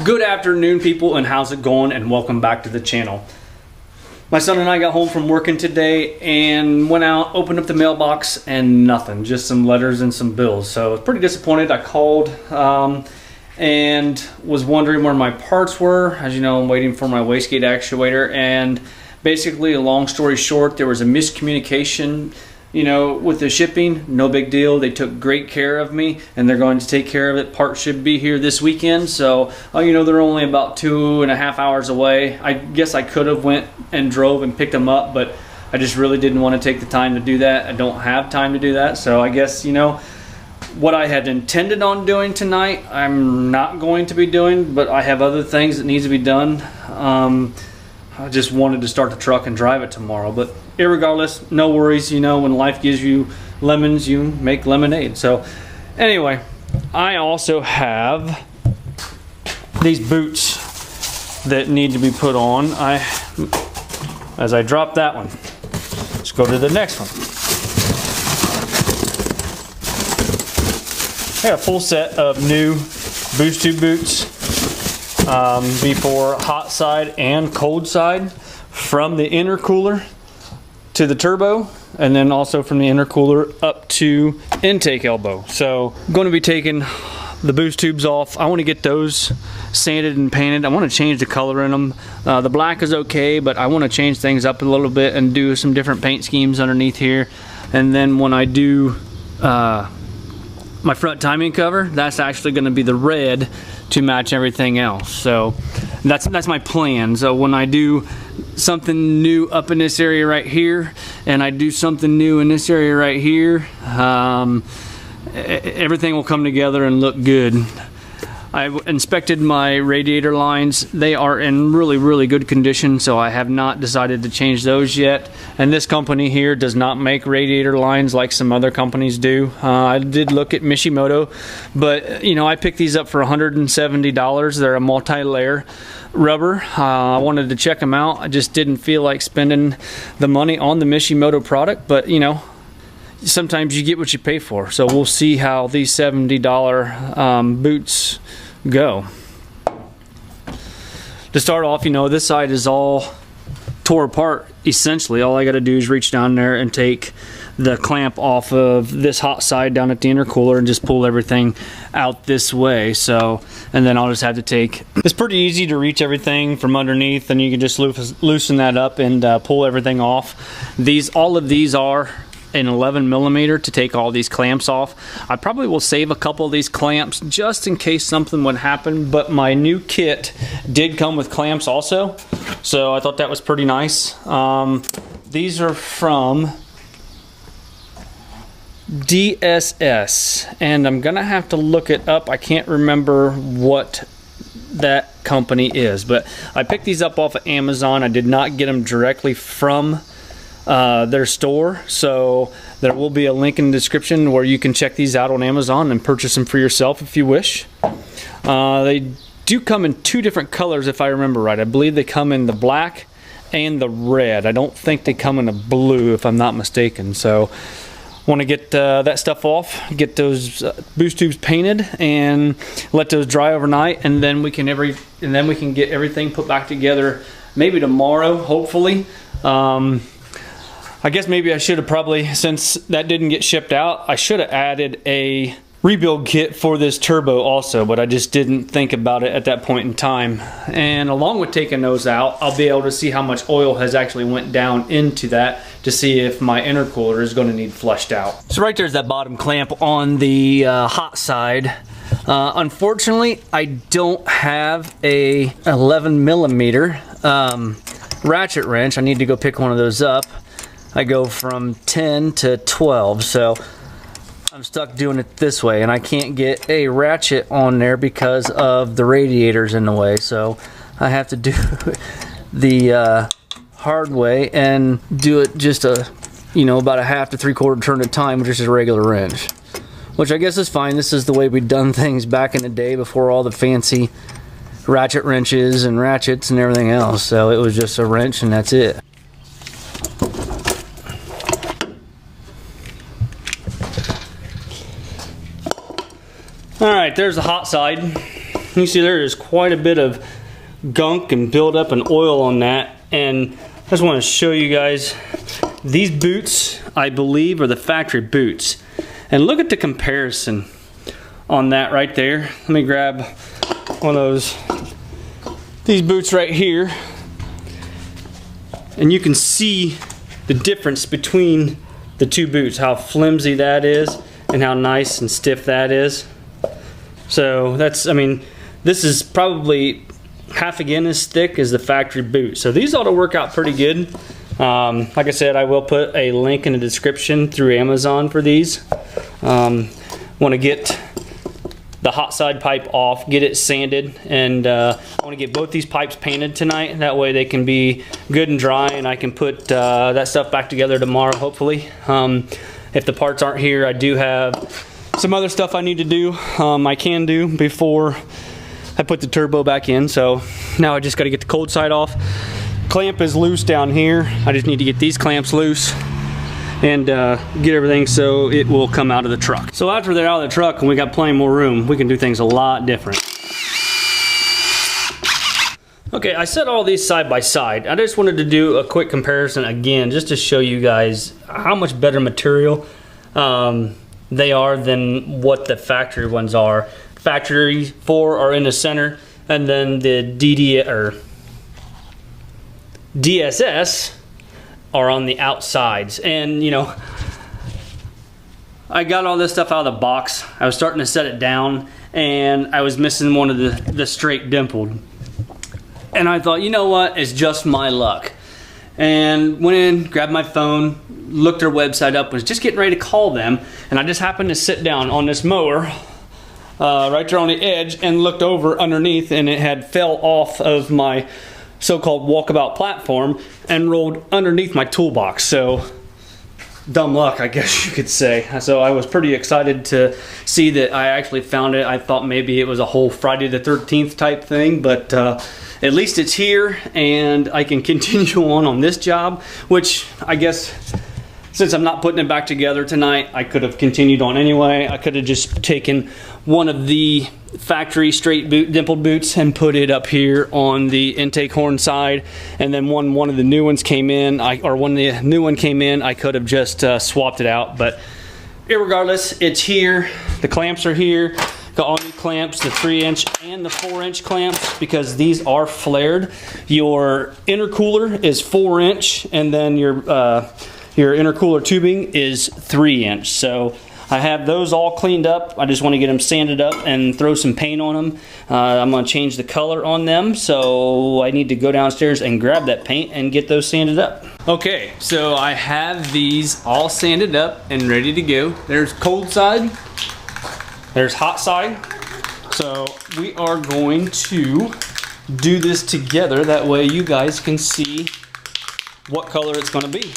Good afternoon, people, and how's it going? And welcome back to the channel. My son and I got home from working today and went out, opened up the mailbox, and nothing, just some letters and some bills. So I was pretty disappointed. I called and was wondering where my parts were. As you know, I'm waiting for my wastegate actuator, and basically, a long story short, there was a miscommunication, you know, with the shipping. No big deal. They took great care of me, and they're going to take care of it. Parts should be here this weekend, so you know, they're only about 2.5 hours away. I guess I could have went and drove and picked them up, but I just really didn't want to take the time to do that. I don't have time to do that, so I guess, you know, what I had intended on doing tonight, I'm not going to be doing, but I have other things that needs to be done. I just wanted to start the truck and drive it tomorrow, but irregardless, no worries. You know, when life gives you lemons, you make lemonade. So anyway, I also have these boots that need to be put on. As I drop that one, let's go to the next one. I got a full set of new boost tube boots. Be for hot side and cold side, from the intercooler to the turbo, and then also from the intercooler up to intake elbow. So I'm going to be taking the boost tubes off. I want to get those sanded and painted. I want to change the color in them. The black is okay, but I want to change things up a little bit and do some different paint schemes underneath here. And then when I do my front timing cover, that's actually going to be the red to match everything else. So that's my plan. So when I do something new up in this area right here, and I do something new in this area right here, everything will come together and look good. I inspected my radiator lines. They are in really good condition, so I have not decided to change those yet. And this company here does not make radiator lines like some other companies do. I did look at Mishimoto, but you know, I picked these up for $170. They're a multi-layer rubber. I wanted to check them out. I just didn't feel like spending the money on the Mishimoto product, but you know, sometimes you get what you pay for. So we'll see how these $70 boots go. To start off, you know, this side is all tore apart. Essentially, all I got to do is reach down there and take the clamp off of this hot side down at the intercooler and just pull everything out this way. So, and then I'll just have to take, it's pretty easy to reach everything from underneath, and you can just loosen that up and pull everything off. All of these are an 11mm to take all these clamps off. I probably will save a couple of these clamps just in case something would happen, but my new kit did come with clamps also, so I thought that was pretty nice. These are from DSS, and I'm gonna have to look it up. I can't remember what that company is, but I picked these up off of Amazon. I did not get them directly from their store, so there will be a link in the description where you can check these out on Amazon and purchase them for yourself if you wish. They do come in two different colors if I remember right. I believe they come in the black and the red. I don't think they come in a blue if I'm not mistaken. So want to get that stuff off, get those boost tubes painted, and let those dry overnight, and then we can get everything put back together maybe tomorrow, hopefully. I guess maybe I should have probably, since that didn't get shipped out, I should have added a rebuild kit for this turbo also, but I just didn't think about it at that point in time. And along with taking those out, I'll be able to see how much oil has actually went down into that to see if my intercooler is going to need flushed out. So right there's that bottom clamp on the hot side. Unfortunately, I don't have a 11mm ratchet wrench. I need to go pick one of those up. I go from 10 to 12, so I'm stuck doing it this way, and I can't get a ratchet on there because of the radiators in the way, so I have to do the hard way and do it just about a half to 3/4 turn at a time with just a regular wrench, which I guess is fine. This is the way we'd done things back in the day before all the fancy ratchet wrenches and ratchets and everything else, so it was just a wrench and that's it. Alright, there's the hot side. You see there is quite a bit of gunk and buildup and oil on that, and I just want to show you guys these boots, I believe, are the factory boots. And look at the comparison on that right there. Let me grab one of these boots right here, and you can see the difference between the two boots, how flimsy that is and how nice and stiff that is. So that's, I mean, this is probably half again as thick as the factory boot. So these ought to work out pretty good. Like I said, I will put a link in the description through Amazon for these. Want to get the hot side pipe off, get it sanded, and I want to get both these pipes painted tonight. That way they can be good and dry, and I can put that stuff back together tomorrow, hopefully. If the parts aren't here, I do have some other stuff I need to do. I can do before I put the turbo back in. So now I just got to get the cold side off. Clamp is loose down here. I just need to get these clamps loose and get everything so it will come out of the truck. So after they're out of the truck and we got plenty more room, we can do things a lot different. Okay, I set all these side by side. I just wanted to do a quick comparison again, just to show you guys how much better material they are than what the factory ones are. Factory 4 are in the center, and then the DSS are on the outsides. And you know, I got all this stuff out of the box. I was starting to set it down, and I was missing one of the straight dimpled. And I thought, you know what, it's just my luck. And went in, grabbed my phone, looked their website up, was just getting ready to call them, and I just happened to sit down on this mower right there on the edge and looked over underneath, and it had fell off of my so-called walkabout platform and rolled underneath my toolbox. So dumb luck, I guess you could say. So I was pretty excited to see that I actually found it. I thought maybe it was a whole Friday the 13th type thing, but at least it's here, and I can continue on this job, which I guess since I'm not putting it back together tonight, I could have continued on anyway. I could have just taken one of the factory straight boot, dimpled boots, and put it up here on the intake horn side, and then when one of the new ones came in, when the new one came in, I could have just swapped it out. But irregardless, it's here. The clamps are here. Got all new clamps, the 3-inch and the 4-inch clamps, because these are flared. Your intercooler is 4-inch, and then your intercooler tubing is 3-inch. So I have those all cleaned up. I just want to get them sanded up and throw some paint on them. I'm going to change the color on them, so I need to go downstairs and grab that paint and get those sanded up. Okay, so I have these all sanded up and ready to go. There's cold side, there's hot side. So we are going to do this together. That way you guys can see what color it's going to be.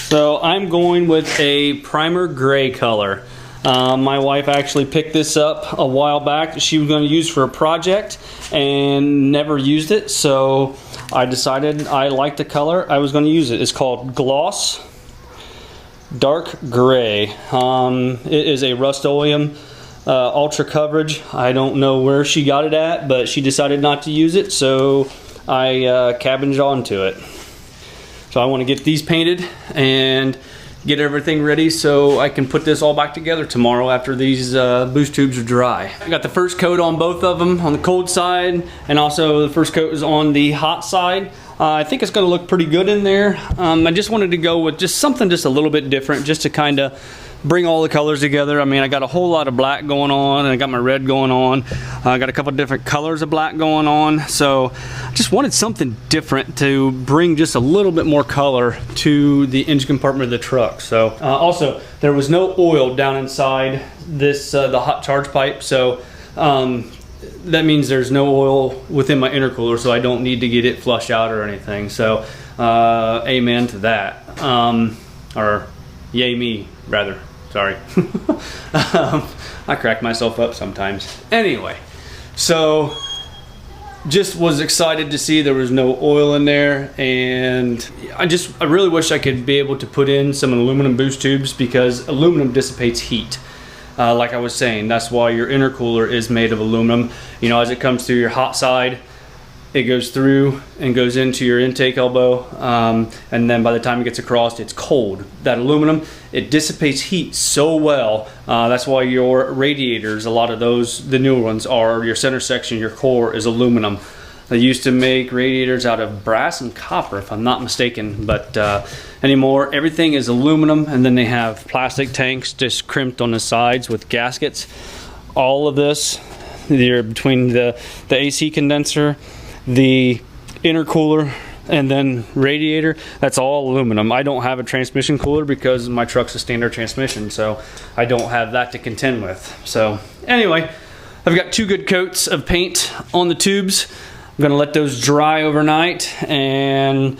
So I'm going with a primer gray color. My wife actually picked this up a while back that she was going to use for a project and never used it, so I decided I liked the color, I was going to use it. It's called Gloss Dark Gray. It is a Rust-Oleum ultra coverage. I don't know where she got it at, but she decided not to use it, so I cabined onto it. So I want to get these painted and get everything ready so I can put this all back together tomorrow after these boost tubes are dry. I got the first coat on both of them, on the cold side, and also the first coat is on the hot side. I think it's going to look pretty good in there. I just wanted to go with just something just a little bit different, just to kind of bring all the colors together. I mean, I got a whole lot of black going on, and I got my red going on. I got a couple different colors of black going on, so I just wanted something different to bring just a little bit more color to the engine compartment of the truck. So also, there was no oil down inside this the hot charge pipe, so that means there's no oil within my intercooler, so I don't need to get it flushed out or anything. So amen to that. or yay me, rather. Sorry. I crack myself up sometimes. Anyway, so just was excited to see there was no oil in there, and I really wish I could be able to put in some aluminum boost tubes, because aluminum dissipates heat. Like I was saying, that's why your intercooler is made of aluminum. You know, as it comes through your hot side, it goes through and goes into your intake elbow, and then by the time it gets across, it's cold. That aluminum, it dissipates heat so well. That's why your radiators, a lot of those, the newer ones, are your center section, your core is aluminum. They used to make radiators out of brass and copper, if I'm not mistaken, but anymore everything is aluminum, and then they have plastic tanks just crimped on the sides with gaskets. All of this, between the AC condenser, the intercooler, and then radiator, that's all aluminum. I don't have a transmission cooler because my truck's a standard transmission, so I don't have that to contend with. So anyway, I've got 2 good coats of paint on the tubes. I'm gonna let those dry overnight, and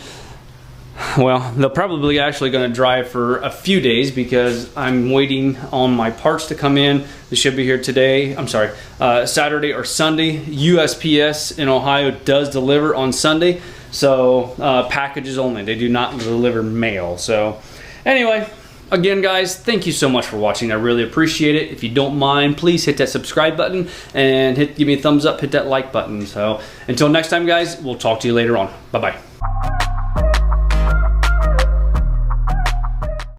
well, they're probably actually gonna dry for a few days because I'm waiting on my parts to come in. They should be here today. I'm sorry, Saturday or Sunday. USPS in Ohio does deliver on Sunday, so packages only. They do not deliver mail. So anyway, again guys, thank you so much for watching. I really appreciate it. If you don't mind, please hit that subscribe button and give me a thumbs up, hit that like button. So until next time guys, we'll talk to you later on. Bye bye.